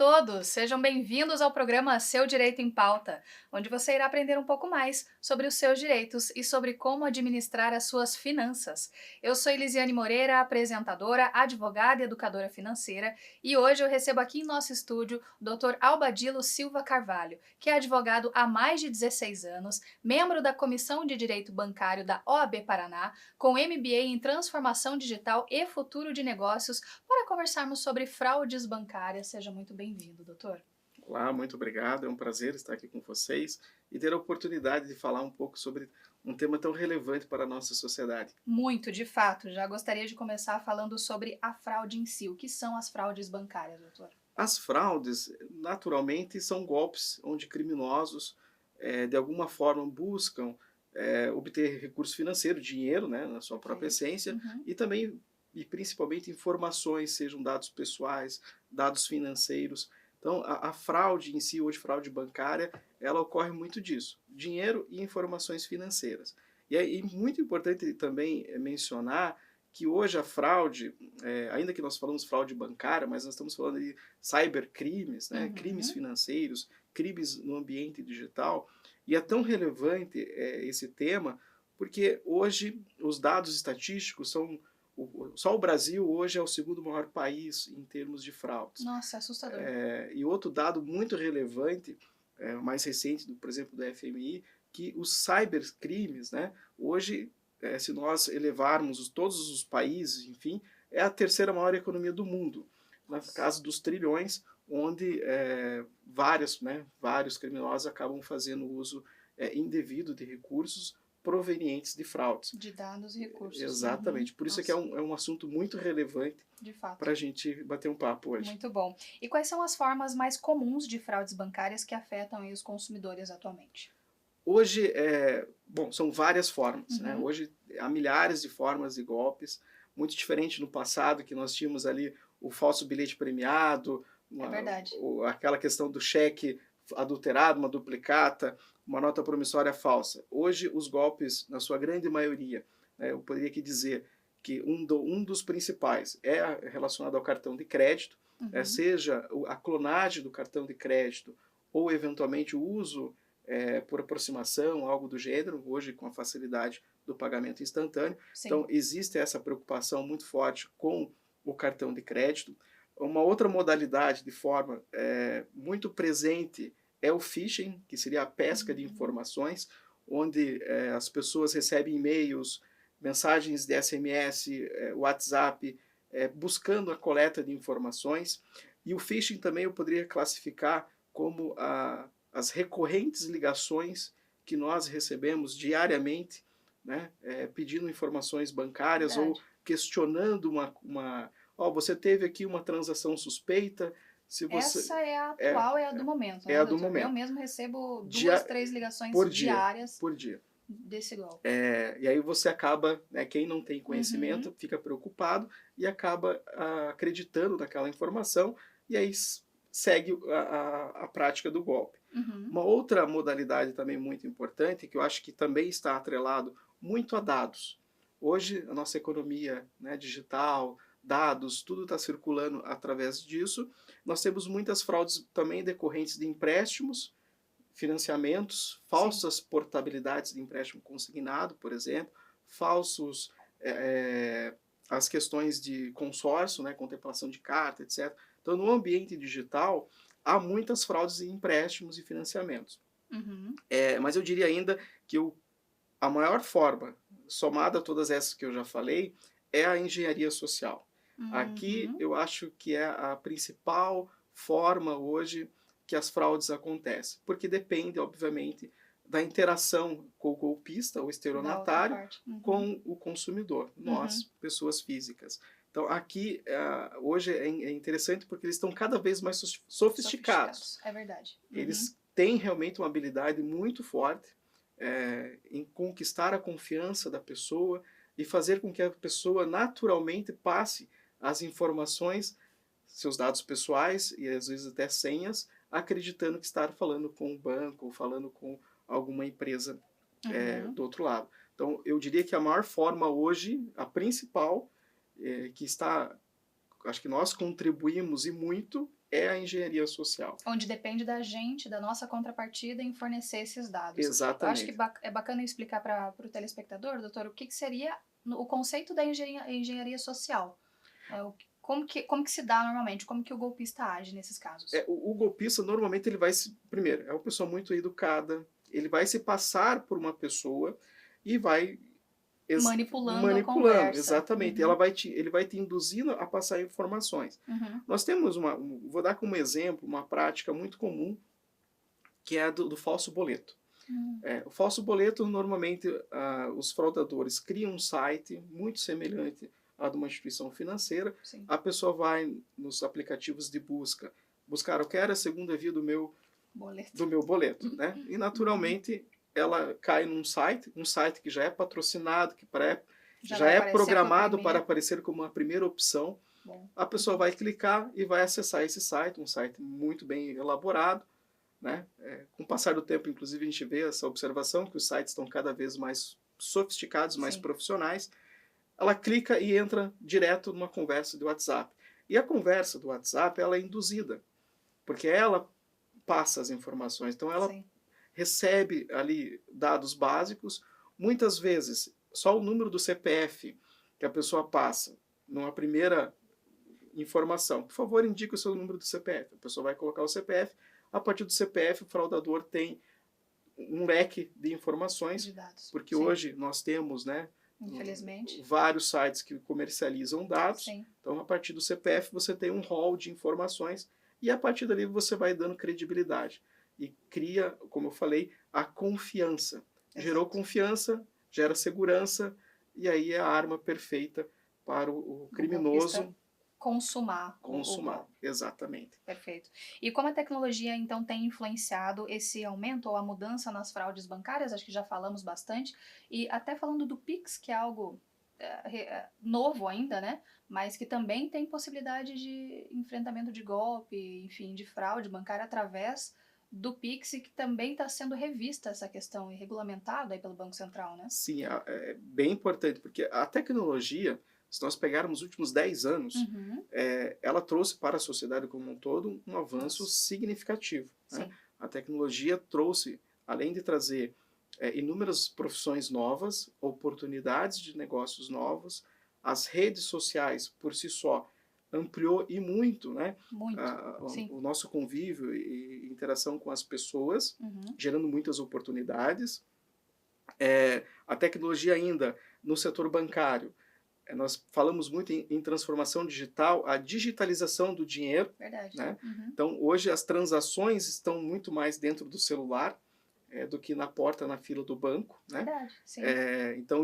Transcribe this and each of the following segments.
todos, sejam bem-vindos ao programa Seu Direito em Pauta, onde você irá aprender um pouco mais sobre os seus direitos e sobre como administrar as suas finanças. Eu sou Elisiane Moreira, apresentadora, advogada e educadora financeira, e hoje eu recebo aqui em nosso estúdio o Dr. Albadilo Silva Carvalho, que é advogado há mais de 16 anos, membro da Comissão de Direito Bancário da OAB Paraná, com MBA em Transformação Digital e Futuro de Negócios, para conversarmos sobre fraudes bancárias. Seja muito bem-vindo, doutor. Olá, muito obrigado. É um prazer estar aqui com vocês e ter a oportunidade de falar um pouco sobre um tema tão relevante para a nossa sociedade. Muito, de fato. Já gostaria de começar falando sobre a fraude em si. O que são as fraudes bancárias, doutor? As fraudes, naturalmente, são golpes onde criminosos, de alguma forma, buscam obter recurso financeiro, dinheiro, né, na sua própria essência, e também, e principalmente, informações, sejam dados pessoais, dados financeiros. Então, a fraude em si, hoje fraude bancária, ela ocorre muito disso, dinheiro e informações financeiras. E é muito importante também mencionar que hoje a fraude, ainda que nós falamos fraude bancária, mas nós estamos falando de cybercrimes, né, crimes financeiros, crimes no ambiente digital, e é tão relevante esse tema, porque hoje os dados estatísticos são só o Brasil hoje é o segundo maior país em termos de fraudes. Nossa, é assustador. E outro dado muito relevante, mais recente, por exemplo, do FMI, que os cybercrimes, né, hoje, se nós elevarmos todos os países, enfim, é a terceira maior economia do mundo, na casa dos trilhões, onde vários criminosos acabam fazendo uso indevido de recursos provenientes de fraudes. De dados e recursos. Exatamente. Por isso é que é um assunto muito relevante para a gente bater um papo hoje. Muito bom. E quais são as formas mais comuns de fraudes bancárias que afetam aí os consumidores atualmente? Hoje, são várias formas, né? Hoje há milhares de formas de golpes, muito diferente no passado, que nós tínhamos ali o falso bilhete premiado, aquela questão do cheque adulterado, uma duplicata, uma nota promissória falsa. Hoje, os golpes, na sua grande maioria, né, eu poderia aqui dizer que um dos principais é relacionado ao cartão de crédito, seja a clonagem do cartão de crédito ou, eventualmente, o uso por aproximação, algo do gênero, hoje com a facilidade do pagamento instantâneo. Sim. Então, existe essa preocupação muito forte com o cartão de crédito. Uma outra modalidade de forma muito presente é o phishing, que seria a pesca de informações, onde as pessoas recebem e-mails, mensagens de SMS, WhatsApp, buscando a coleta de informações. E o phishing também eu poderia classificar como as recorrentes ligações que nós recebemos diariamente, né, pedindo informações bancárias. Verdade. Ou questionando você teve aqui uma transação suspeita. Essa é a atual, é a do momento. É a do momento. Eu mesmo recebo 2, 3 ligações diárias por dia desse golpe. E aí você acaba, quem não tem conhecimento, fica preocupado e acaba acreditando naquela informação e aí segue a prática do golpe. Uma outra modalidade também muito importante, que eu acho que também está atrelado muito a dados. Hoje, a nossa economia, né, digital, dados, tudo está circulando através disso. Nós temos muitas fraudes também decorrentes de empréstimos, financiamentos, falsas portabilidades de empréstimo consignado, por exemplo, falsos, as questões de consórcio, né, contemplação de carta, etc. Então, no ambiente digital, há muitas fraudes em empréstimos e financiamentos. Mas eu diria ainda que a maior forma, somada a todas essas que eu já falei, é a engenharia social. Aqui eu acho que é a principal forma hoje que as fraudes acontecem, porque depende, obviamente, da interação com o golpista, o estelionatário, com o consumidor, nós, pessoas físicas. Então, aqui, hoje é interessante porque eles estão cada vez mais sofisticados. É verdade. Eles têm realmente uma habilidade muito forte em conquistar a confiança da pessoa e fazer com que a pessoa naturalmente passe as informações, seus dados pessoais e às vezes até senhas, acreditando que está falando com um banco ou falando com alguma empresa do outro lado. Então, eu diria que a maior forma hoje, a principal, que está, acho que nós contribuímos e muito, é a engenharia social. Onde depende da gente, da nossa contrapartida em fornecer esses dados. Exatamente. Eu acho que é bacana explicar para o telespectador, doutor, o que seria o conceito da engenharia social. Como que se dá normalmente? Como que o golpista age nesses casos? O golpista, normalmente, ele vai primeiro, é uma pessoa muito educada, ele vai se passar por uma pessoa e vai manipulando a conversa. Exatamente. Ele vai te induzindo a passar informações. Nós temos vou dar como exemplo uma prática muito comum, que é a do falso boleto. O falso boleto, normalmente, os fraudadores criam um site muito semelhante a de uma instituição financeira. Sim. A pessoa vai nos aplicativos de buscar, eu quero a segunda via do meu boleto, né? E, naturalmente, ela cai num site que já é patrocinado, que já é programado para aparecer como a primeira opção. Bom. A pessoa vai clicar e vai acessar esse site, um site muito bem elaborado, né? Com o passar do tempo, inclusive, a gente vê essa observação, que os sites estão cada vez mais sofisticados, mais Sim. profissionais. Ela clica e entra direto numa conversa do WhatsApp. E a conversa do WhatsApp, ela é induzida, porque ela passa as informações. Então, ela Sim. recebe ali dados básicos. Muitas vezes, só o número do CPF que a pessoa passa numa primeira informação. Por favor, indique o seu número do CPF. A pessoa vai colocar o CPF. A partir do CPF, o fraudador tem um leque de informações, de dados. Porque Sim. hoje nós temos, né, infelizmente, vários sites que comercializam dados. Sim. Então, a partir do CPF, você tem um rol de informações e a partir dali você vai dando credibilidade. E cria, como eu falei, a confiança. Exato. Gerou confiança, gera segurança e aí é a arma perfeita para o criminoso consumar. Exatamente. Perfeito. E como a tecnologia, então, tem influenciado esse aumento ou a mudança nas fraudes bancárias? Acho que já falamos bastante. E até falando do Pix, que é algo novo ainda, né? Mas que também tem possibilidade de enfrentamento de golpe, enfim, de fraude bancária através do Pix, e que também está sendo revista essa questão e regulamentada aí pelo Banco Central, né? Sim, é bem importante, porque a tecnologia, se nós pegarmos os últimos 10 anos, ela trouxe para a sociedade como um todo um avanço significativo. Né? A tecnologia trouxe, além de trazer inúmeras profissões novas, oportunidades de negócios novos, as redes sociais, por si só, ampliou e muito, né? O nosso convívio e interação com as pessoas, gerando muitas oportunidades. A tecnologia ainda no setor bancário, nós falamos muito em transformação digital, a digitalização do dinheiro. Verdade. Né? Então, hoje as transações estão muito mais dentro do celular do que na porta, na fila do banco. Né? Verdade, sim. Então,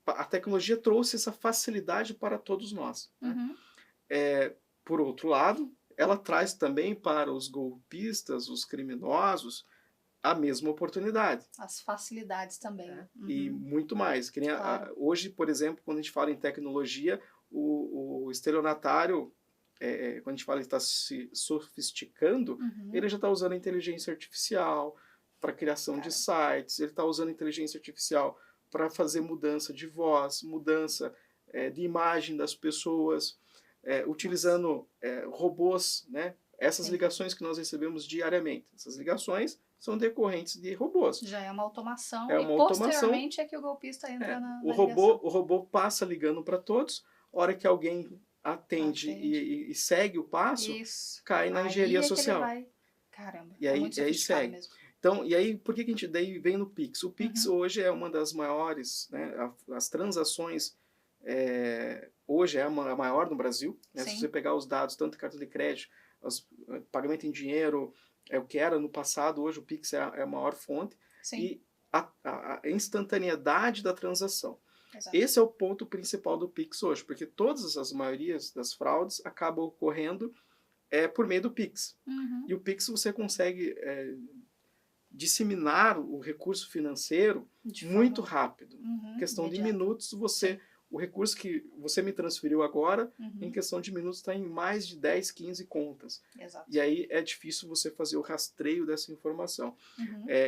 a tecnologia trouxe essa facilidade para todos nós. Né? Por outro lado, ela traz também para os golpistas, os criminosos, a mesma oportunidade. As facilidades também. E muito mais. Que nem hoje, por exemplo, quando a gente fala em tecnologia, o estelionatário, quando a gente fala que está se sofisticando, ele já está usando a inteligência artificial para criação de sites, ele está usando a inteligência artificial para fazer mudança de voz, mudança de imagem das pessoas, utilizando robôs, né? Essas ligações que nós recebemos diariamente. Essas ligações são decorrentes de robôs. Já é uma automação. Posteriormente é que o golpista entra na o robô passa ligando para todos. A hora que alguém atende. E segue o passo, cai na engenharia social. Caramba, e aí, muito segue. Mesmo. Então, e aí, por que a gente vem no Pix? O Pix hoje é uma das maiores, né, as transações hoje é a maior no Brasil. Né? Se você pegar os dados, tanto de cartão de crédito, pagamento em dinheiro, o que era no passado, hoje o Pix é a maior fonte. Sim. E a instantaneidade da transação. Exato. Esse é o ponto principal do Pix hoje, porque todas as maiorias das fraudes acabam ocorrendo por meio do Pix. E o Pix você consegue disseminar o recurso financeiro muito rápido. Em questão de minutos, o recurso que você me transferiu agora, em questão de minutos, está em mais de 10, 15 contas. Exato. E aí é difícil você fazer o rastreio dessa informação.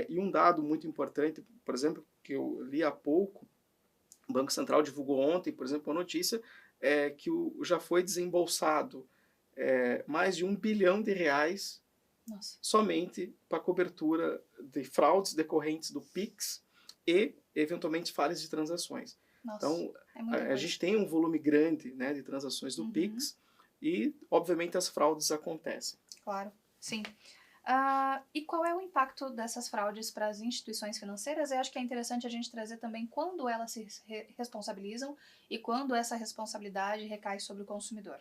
E um dado muito importante, por exemplo, que eu li há pouco, o Banco Central divulgou ontem, por exemplo, uma notícia que já foi desembolsado mais de R$ 1 bilhão Nossa. somente para cobertura de fraudes decorrentes do Pix e, eventualmente, falhas de transações. Nossa, então, a gente tem um volume grande, né, de transações do Pix e, obviamente, as fraudes acontecem. Claro, sim. E qual é o impacto dessas fraudes para as instituições financeiras? Eu acho que é interessante a gente trazer também quando elas se responsabilizam e quando essa responsabilidade recai sobre o consumidor.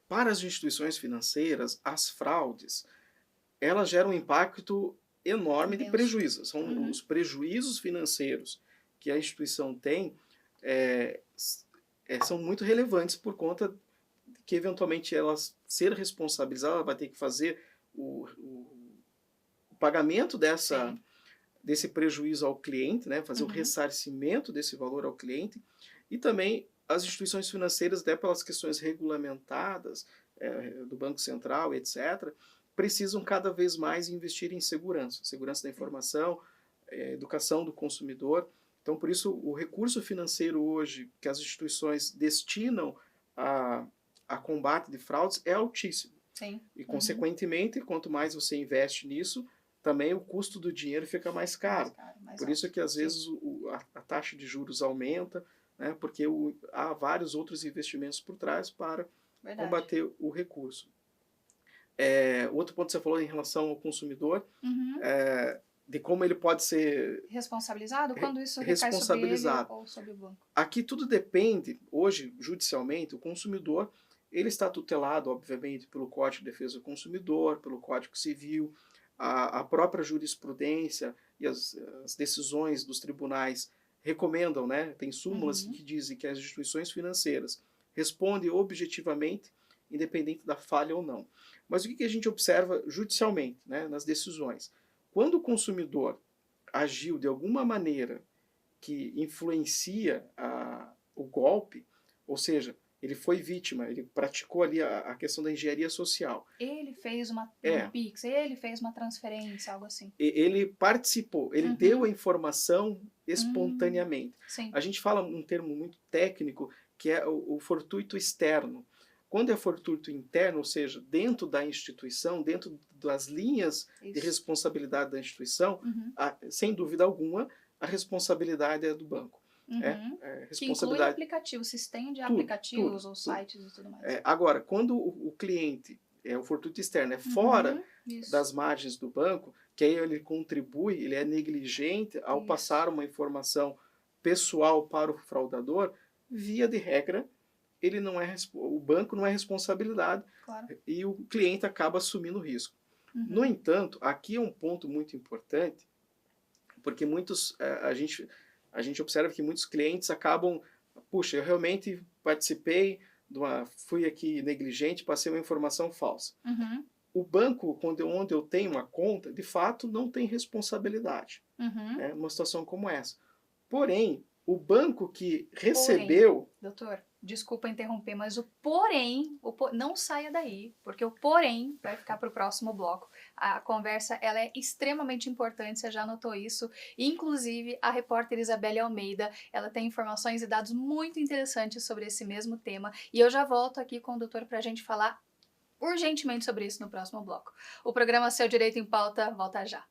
Para as instituições financeiras, as fraudes, elas geram um impacto enorme de prejuízos. São os prejuízos financeiros que a instituição tem são muito relevantes por conta que, eventualmente, ela ser responsabilizada, ela vai ter que fazer o pagamento desse prejuízo ao cliente, né? Fazer o ressarcimento desse valor ao cliente, e também as instituições financeiras, até pelas questões regulamentadas do Banco Central, etc., precisam cada vez mais investir em segurança da informação, educação do consumidor. Então, por isso, o recurso financeiro hoje que as instituições destinam a combate de fraudes é altíssimo. Sim. E, consequentemente, quanto mais você investe nisso, também o custo do dinheiro fica mais caro. Por isso que, às vezes, a taxa de juros aumenta, né, porque há vários outros investimentos por trás para combater o recurso. Outro ponto que você falou em relação ao consumidor, de como ele pode ser responsabilizado quando isso recai sobre ele ou sobre o banco. Aqui tudo depende, hoje, judicialmente, o consumidor ele está tutelado, obviamente, pelo Código de Defesa do Consumidor, pelo Código Civil, a própria jurisprudência e as decisões dos tribunais recomendam, né? Tem súmulas que dizem que as instituições financeiras respondem objetivamente, independente da falha ou não. Mas o que a gente observa judicialmente, né, nas decisões? Quando o consumidor agiu de alguma maneira que influencia o golpe, ou seja, ele foi vítima, ele praticou ali a questão da engenharia social. Ele fez um Pix, ele fez uma transferência, algo assim. Ele participou, ele deu a informação espontaneamente. Sim. A gente fala um termo muito técnico, que é o fortuito externo. Quando é fortuito interno, ou seja, dentro da instituição, dentro das linhas de responsabilidade da instituição, sem dúvida alguma, a responsabilidade é do banco. Que inclui o aplicativo, se estende a aplicativos ou sites e tudo mais. Agora, quando o cliente, o fortuito externo, é fora das margens do banco, que aí ele contribui, ele é negligente ao passar uma informação pessoal para o fraudador, via de regra, o banco não é responsabilidade, e o cliente acaba assumindo o risco. No entanto, aqui é um ponto muito importante, porque a gente observa que muitos clientes acabam, puxa, eu realmente participei, fui aqui negligente, passei uma informação falsa. O banco, onde eu tenho uma conta, de fato não tem responsabilidade, numa situação como essa. Porém, o banco que recebeu... Doutor, desculpa interromper, mas o porém, não saia daí, porque o porém vai ficar para o próximo bloco. A conversa ela é extremamente importante, você já anotou isso. Inclusive, a repórter Isabelle Almeida, ela tem informações e dados muito interessantes sobre esse mesmo tema. E eu já volto aqui com o doutor para a gente falar urgentemente sobre isso no próximo bloco. O programa Seu Direito em Pauta volta já.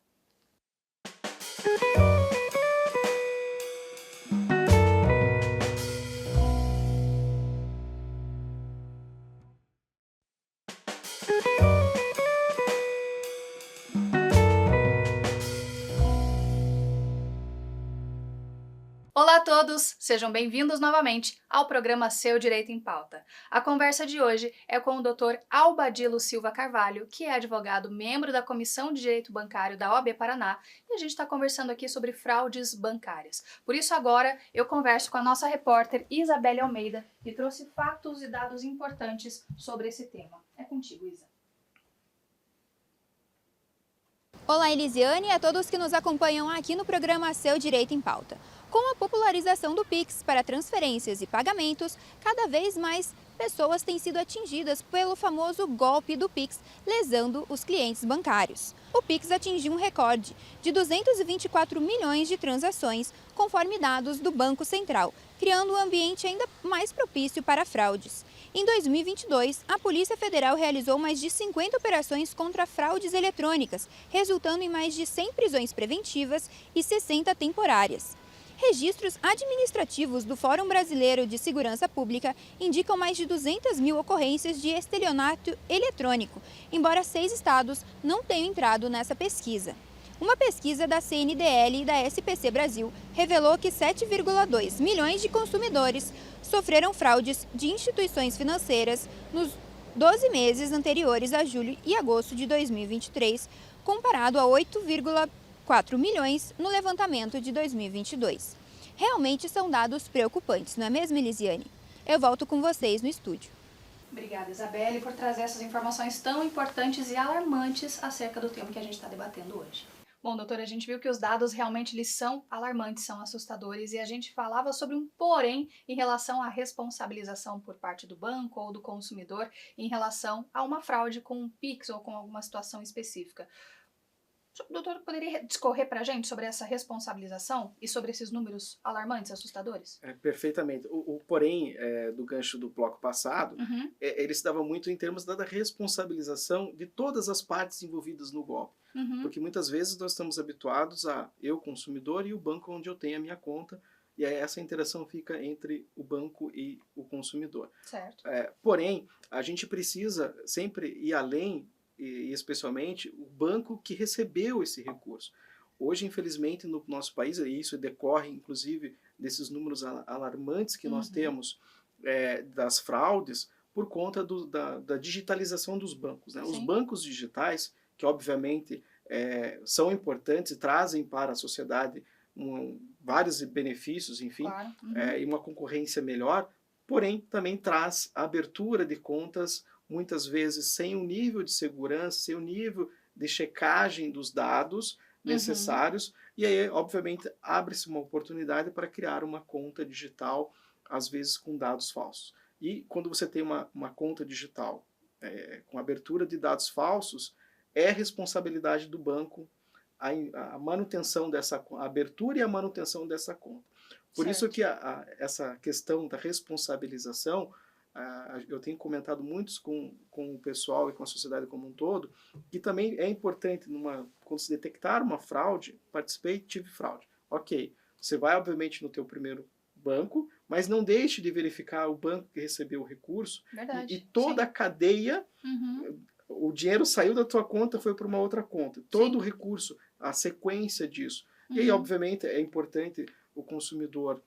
Olá a todos, sejam bem-vindos novamente ao programa Seu Direito em Pauta. A conversa de hoje é com o Dr. Albadilo Silva Carvalho, que é advogado, membro da Comissão de Direito Bancário da OAB Paraná, e a gente está conversando aqui sobre fraudes bancárias. Por isso agora eu converso com a nossa repórter Isabelle Almeida, que trouxe fatos e dados importantes sobre esse tema. É contigo, Isa. Olá, Elisiane, e a todos que nos acompanham aqui no programa Seu Direito em Pauta. Com a popularização do Pix para transferências e pagamentos, cada vez mais pessoas têm sido atingidas pelo famoso golpe do Pix, lesando os clientes bancários. O Pix atingiu um recorde de 224 milhões de transações, conforme dados do Banco Central, criando um ambiente ainda mais propício para fraudes. Em 2022, a Polícia Federal realizou mais de 50 operações contra fraudes eletrônicas, resultando em mais de 100 prisões preventivas e 60 temporárias. Registros administrativos do Fórum Brasileiro de Segurança Pública indicam mais de 200 mil ocorrências de estelionato eletrônico, embora 6 estados não tenham entrado nessa pesquisa. Uma pesquisa da CNDL e da SPC Brasil revelou que 7,2 milhões de consumidores sofreram fraudes de instituições financeiras nos 12 meses anteriores a julho e agosto de 2023, comparado a 8,4 milhões no levantamento de 2022. Realmente são dados preocupantes, não é mesmo, Elisiane? Eu volto com vocês no estúdio. Obrigada, Isabelle, por trazer essas informações tão importantes e alarmantes acerca do tema que a gente está debatendo hoje. Bom, doutora, a gente viu que os dados realmente eles são alarmantes, são assustadores, e a gente falava sobre um porém em relação à responsabilização por parte do banco ou do consumidor em relação a uma fraude com um Pix ou com alguma situação específica. O doutor poderia discorrer para a gente sobre essa responsabilização e sobre esses números alarmantes, assustadores? Perfeitamente. O porém do gancho do bloco passado, ele se dava muito em termos da responsabilização de todas as partes envolvidas no golpe. Porque muitas vezes nós estamos habituados a eu, consumidor, e o banco onde eu tenho a minha conta, e aí essa interação fica entre o banco e o consumidor. Certo. Porém, a gente precisa sempre ir além, e especialmente o banco que recebeu esse recurso. Hoje, infelizmente, no nosso país, e isso decorre inclusive desses números alarmantes que nós temos das fraudes, por conta da digitalização dos bancos, né? Os bancos digitais, que obviamente são importantes e trazem para a sociedade vários benefícios, enfim, claro. E uma concorrência melhor, porém também traz a abertura de contas muitas vezes sem o nível de segurança, sem o nível de checagem dos dados necessários, e aí, obviamente, abre-se uma oportunidade para criar uma conta digital, às vezes com dados falsos. E quando você tem uma conta digital com abertura de dados falsos, é responsabilidade do banco a manutenção dessa a abertura e a manutenção dessa conta. Por isso que essa questão da responsabilização, eu tenho comentado muito com o pessoal e com a sociedade como um todo, que também é importante, quando se detectar uma fraude, tive fraude. Ok, você vai obviamente no teu primeiro banco, mas não deixe de verificar o banco que recebeu o recurso. Verdade. E toda a cadeia, o dinheiro saiu da tua conta, foi para uma outra conta. Todo o recurso, a sequência disso. E aí, obviamente, é importante o consumidor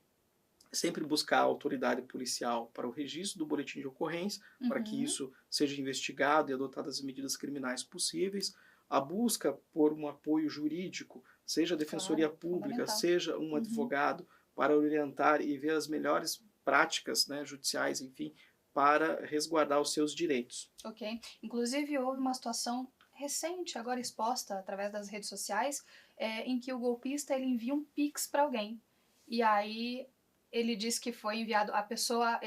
sempre buscar a autoridade policial para o registro do boletim de ocorrência, para que isso seja investigado e adotadas as medidas criminais possíveis. A busca por um apoio jurídico, seja a Defensoria Pública, seja um advogado, para orientar e ver as melhores práticas, né, judiciais, enfim, para resguardar os seus direitos. Ok. Inclusive, houve uma situação recente, agora exposta através das redes sociais, em que o golpista ele envia um Pix para alguém. E aí ele diz que foi enviado, a pessoa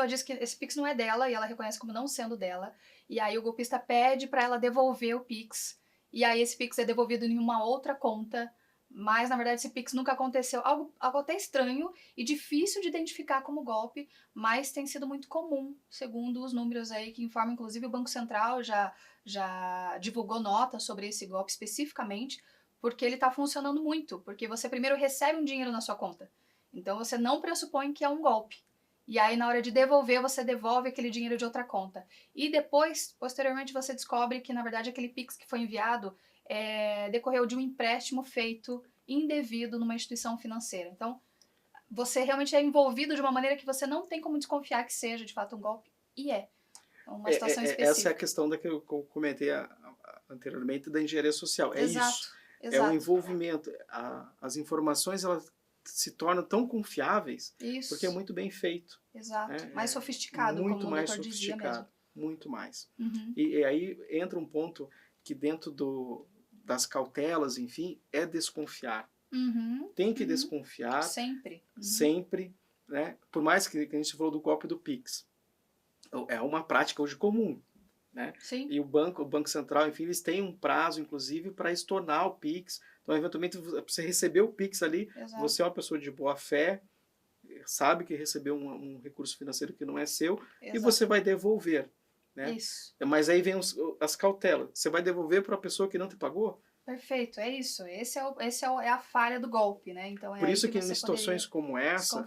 diz que esse Pix não é dela e ela reconhece como não sendo dela. E aí o golpista pede para ela devolver o Pix. E aí esse Pix é devolvido em uma outra conta. Mas, na verdade, esse Pix nunca aconteceu. Algo até estranho e difícil de identificar como golpe, mas tem sido muito comum, segundo os números aí que informam, inclusive o Banco Central já divulgou nota sobre esse golpe especificamente, porque ele está funcionando muito, porque você primeiro recebe um dinheiro na sua conta. Então, você não pressupõe que é um golpe. E aí, na hora de devolver, você devolve aquele dinheiro de outra conta. E depois, posteriormente, você descobre que, na verdade, aquele Pix que foi enviado decorreu de um empréstimo feito indevido numa instituição financeira. Então, você realmente é envolvido de uma maneira que você não tem como desconfiar que seja, de fato, um golpe. E é uma situação específica. Essa é a questão que eu comentei anteriormente da engenharia social. É Exato, isso. exato. É o envolvimento. As informações, elas se tornam tão confiáveis porque é muito bem feito. Exato. Mais sofisticado, muito como mais o doutor dizia mesmo. Muito mais. E aí entra um ponto que dentro das cautelas, enfim, é desconfiar. Tem que desconfiar. Sempre. Sempre, né? Por mais que a gente falou do golpe do Pix. É uma prática hoje comum. Né? Sim. E o Banco Central, enfim, eles têm um prazo, inclusive, para estornar o Pix. Então, eventualmente, você recebeu o Pix ali, você é uma pessoa de boa fé, sabe que recebeu um recurso financeiro que não é seu, Exato. e você vai devolver. Né? Isso. Mas aí vem as cautelas. Você vai devolver para a pessoa que não te pagou? Perfeito, é isso. É a falha do golpe, né? Então Por isso que em situações como essa,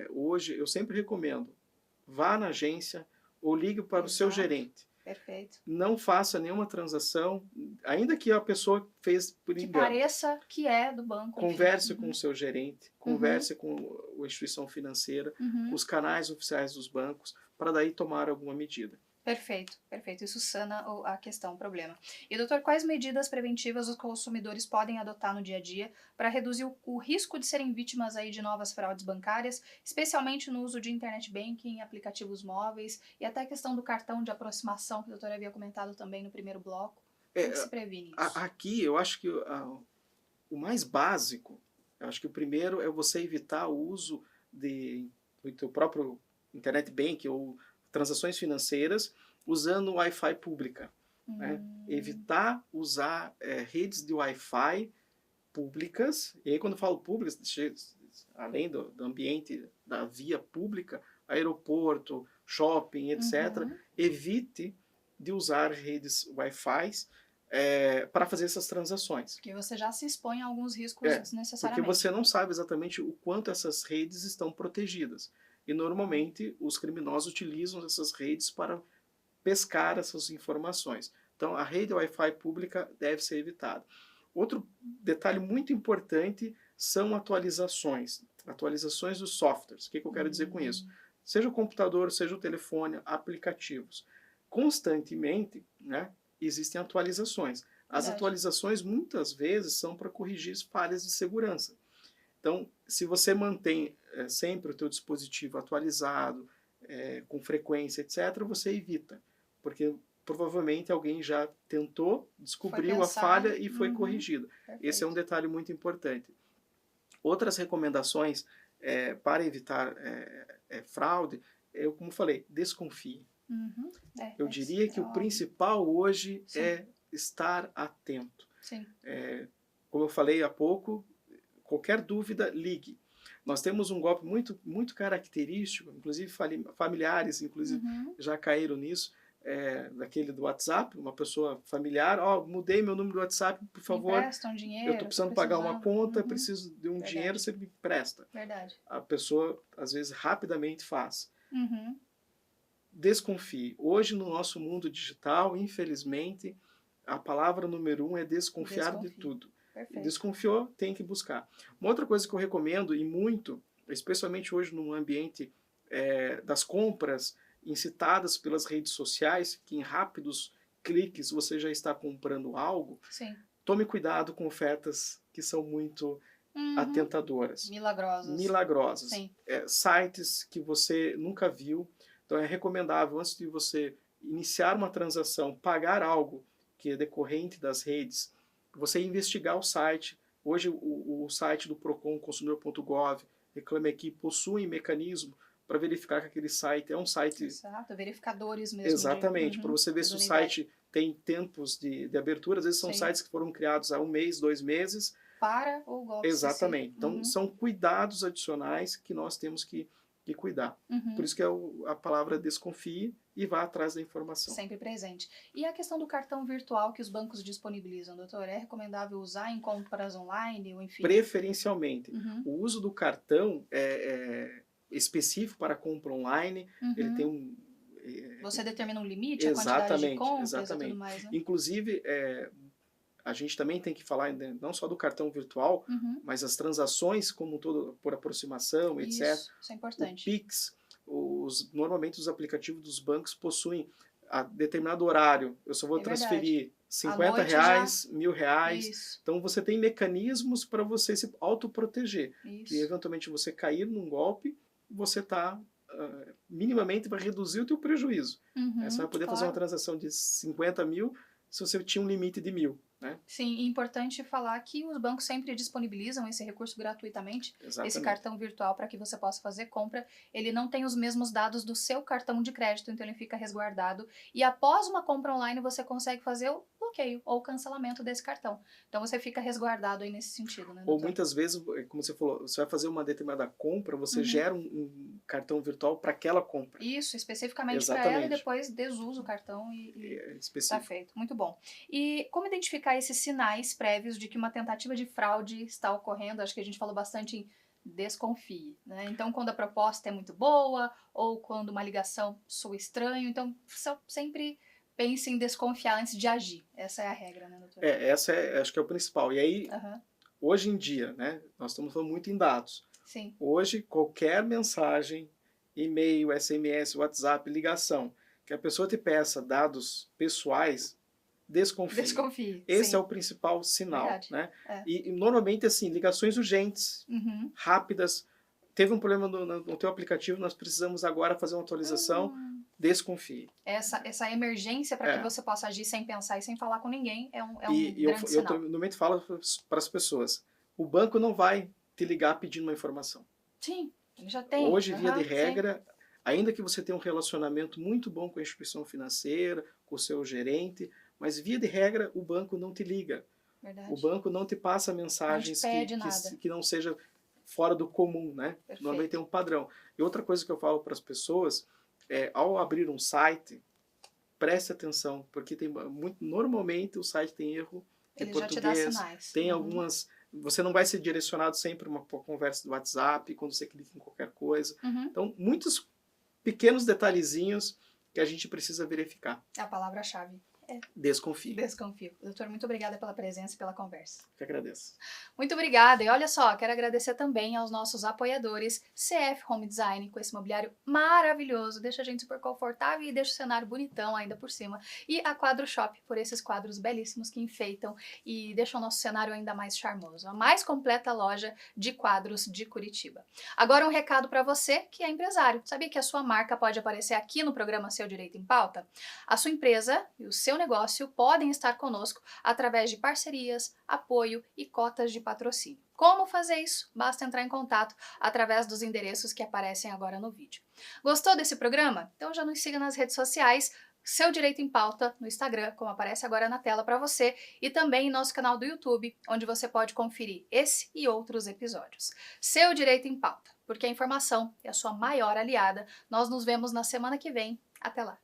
hoje eu sempre recomendo, vá na agência ou ligue para o seu gerente. Perfeito. Não faça nenhuma transação, ainda que a pessoa fez por engano. Que pareça que é do banco. Converse com o seu gerente, converse com a instituição financeira, com os canais oficiais dos bancos, para daí tomar alguma medida. Perfeito, perfeito. Isso sana a questão, o problema. E, doutor, quais medidas preventivas os consumidores podem adotar no dia a dia para reduzir o risco de serem vítimas aí de novas fraudes bancárias, especialmente no uso de internet banking, aplicativos móveis e até a questão do cartão de aproximação, que o doutor havia comentado também no primeiro bloco? Como que se previne isso? Aqui, eu acho que o mais básico, eu acho que o primeiro é você evitar o uso do teu próprio internet banking ou transações financeiras usando Wi-Fi pública. Né? Evitar usar redes de Wi-Fi públicas, e aí quando eu falo públicas, além do ambiente da via pública, aeroporto, shopping, etc., evite de usar redes Wi-Fi para fazer essas transações. Porque você já se expõe a alguns riscos desnecessariamente. Porque você não sabe exatamente o quanto essas redes estão protegidas. E normalmente os criminosos utilizam essas redes para pescar essas informações. Então a rede Wi-Fi pública deve ser evitada. Outro detalhe muito importante são atualizações dos softwares. O que eu quero dizer com isso? Seja o computador, seja o telefone, aplicativos. Constantemente, né, existem atualizações. As atualizações muitas vezes são para corrigir falhas de segurança. Então, se você mantém sempre o teu dispositivo atualizado, com frequência, etc., você evita. Porque provavelmente alguém já tentou, descobriu a falha e foi corrigido. Perfeito. Esse é um detalhe muito importante. Outras recomendações para evitar fraude, eu, como falei, desconfie. Eu diria que o principal hoje é estar atento. Sim. Como eu falei há pouco, qualquer dúvida, ligue. Nós temos um golpe muito, muito característico, inclusive familiares já caíram nisso, daquele do WhatsApp, uma pessoa familiar, mudei meu número do WhatsApp, por favor, emprestam dinheiro, eu estou precisando pagar uma conta, preciso de um dinheiro, você me empresta. Verdade. A pessoa, às vezes, rapidamente faz. Desconfie. Hoje, no nosso mundo digital, infelizmente, a palavra número 1 é desconfiar de tudo. Perfeito. Desconfiou, tem que buscar. Uma outra coisa que eu recomendo, e muito, especialmente hoje no ambiente das compras incitadas pelas redes sociais, que em rápidos cliques você já está comprando algo, tome cuidado com ofertas que são muito atentadoras. Milagrosas. Sites que você nunca viu. Então é recomendável, antes de você iniciar uma transação, pagar algo que é decorrente das redes, você investigar o site. Hoje o site do Procon, consumidor.gov, Reclame Aqui, possuem mecanismo para verificar que aquele site é um site... Exato, verificadores mesmo. Exatamente, para você ver se o site tem tempos de abertura. Às vezes são sites que foram criados há 1 mês, 2 meses. Para o golpe. Exatamente. Então são cuidados adicionais que nós temos que cuidar. Por isso que a palavra desconfie e vá atrás da informação. Sempre presente. E a questão do cartão virtual que os bancos disponibilizam, doutor? É recomendável usar em compras online ou enfim? Preferencialmente. O uso do cartão é específico para compra online. Ele tem você determina um limite, a quantidade de compras e tudo mais, né? Inclusive, a gente também tem que falar não só do cartão virtual, mas as transações como um todo, por aproximação, etc. Isso é importante. O Pix, normalmente os aplicativos dos bancos possuem a determinado horário. Eu só vou transferir R$50, R$1.000. Isso. Então você tem mecanismos para você se autoproteger. E eventualmente você cair num golpe, você está minimamente vai reduzir o teu prejuízo. Você vai poder fazer uma transação de 50 mil se você tinha um limite de 1.000. né? Sim, é importante falar que os bancos sempre disponibilizam esse recurso gratuitamente, Exatamente. esse cartão virtual para que você possa fazer compra. Ele não tem os mesmos dados do seu cartão de crédito, então ele fica resguardado. E após uma compra online, você consegue fazer o bloqueio ou cancelamento desse cartão. Então você fica resguardado aí nesse sentido, né, Ou doutor? muitas vezes, como você falou, você vai fazer uma determinada compra, você Uhum. gera um cartão virtual para aquela compra. Isso, especificamente para ela, e Exatamente. depois desusa o cartão e É tá específico. feito. Muito bom. E como identificar esses sinais prévios de que uma tentativa de fraude está ocorrendo? Acho que a gente falou bastante em desconfie, né? Então, quando a proposta é muito boa ou quando uma ligação soa estranho, então sempre pense em desconfiar antes de agir. Essa é a regra, né, doutor? Essa acho que é o principal. E aí, Aham. hoje em dia, né, nós estamos falando muito em dados. Sim. Hoje, qualquer mensagem, e-mail, SMS, WhatsApp, ligação, que a pessoa te peça dados pessoais, desconfie. Desconfie. Esse sim. é o principal sinal, Verdade. né? É. E normalmente, assim, ligações urgentes, Uhum. rápidas. Teve um problema no teu aplicativo, nós precisamos agora fazer uma atualização, desconfie. Essa emergência para que você possa agir sem pensar e sem falar com ninguém é um grande sinal. Eu normalmente falo para as pessoas, o banco não vai te ligar pedindo uma informação. Sim, ele já tem. Hoje, via de Aham, regra, ainda que você tenha um relacionamento muito bom com a instituição financeira, com o seu gerente, mas via de regra o banco não te liga. Verdade. O banco não te passa mensagens que não seja fora do comum, né? Perfeito. Normalmente tem um padrão. E outra coisa que eu falo para as pessoas é, ao abrir um site, preste atenção, porque normalmente o site tem erro de Ele já te dá português, sinais. tem algumas... Você não vai ser direcionado sempre para uma conversa do WhatsApp, quando você clica em qualquer coisa. Uhum. Então, muitos pequenos detalhezinhos que a gente precisa verificar. É a palavra-chave. Desconfie. Desconfio. Doutor, muito obrigada pela presença e pela conversa. Que agradeço. Muito obrigada. E olha só, quero agradecer também aos nossos apoiadores, CF Home Design, com esse mobiliário maravilhoso, deixa a gente super confortável e deixa o cenário bonitão ainda por cima. E a Quadro Shop, por esses quadros belíssimos que enfeitam e deixam o nosso cenário ainda mais charmoso. A mais completa loja de quadros de Curitiba. Agora um recado para você que é empresário. Sabia que a sua marca pode aparecer aqui no programa Seu Direito em Pauta? A sua empresa e o seu negócio podem estar conosco através de parcerias, apoio e cotas de patrocínio. Como fazer isso? Basta entrar em contato através dos endereços que aparecem agora no vídeo. Gostou desse programa? Então já nos siga nas redes sociais, Seu Direito em Pauta, no Instagram, como aparece agora na tela para você, e também em nosso canal do YouTube, onde você pode conferir esse e outros episódios. Seu Direito em Pauta, porque a informação é a sua maior aliada. Nós nos vemos na semana que vem. Até lá!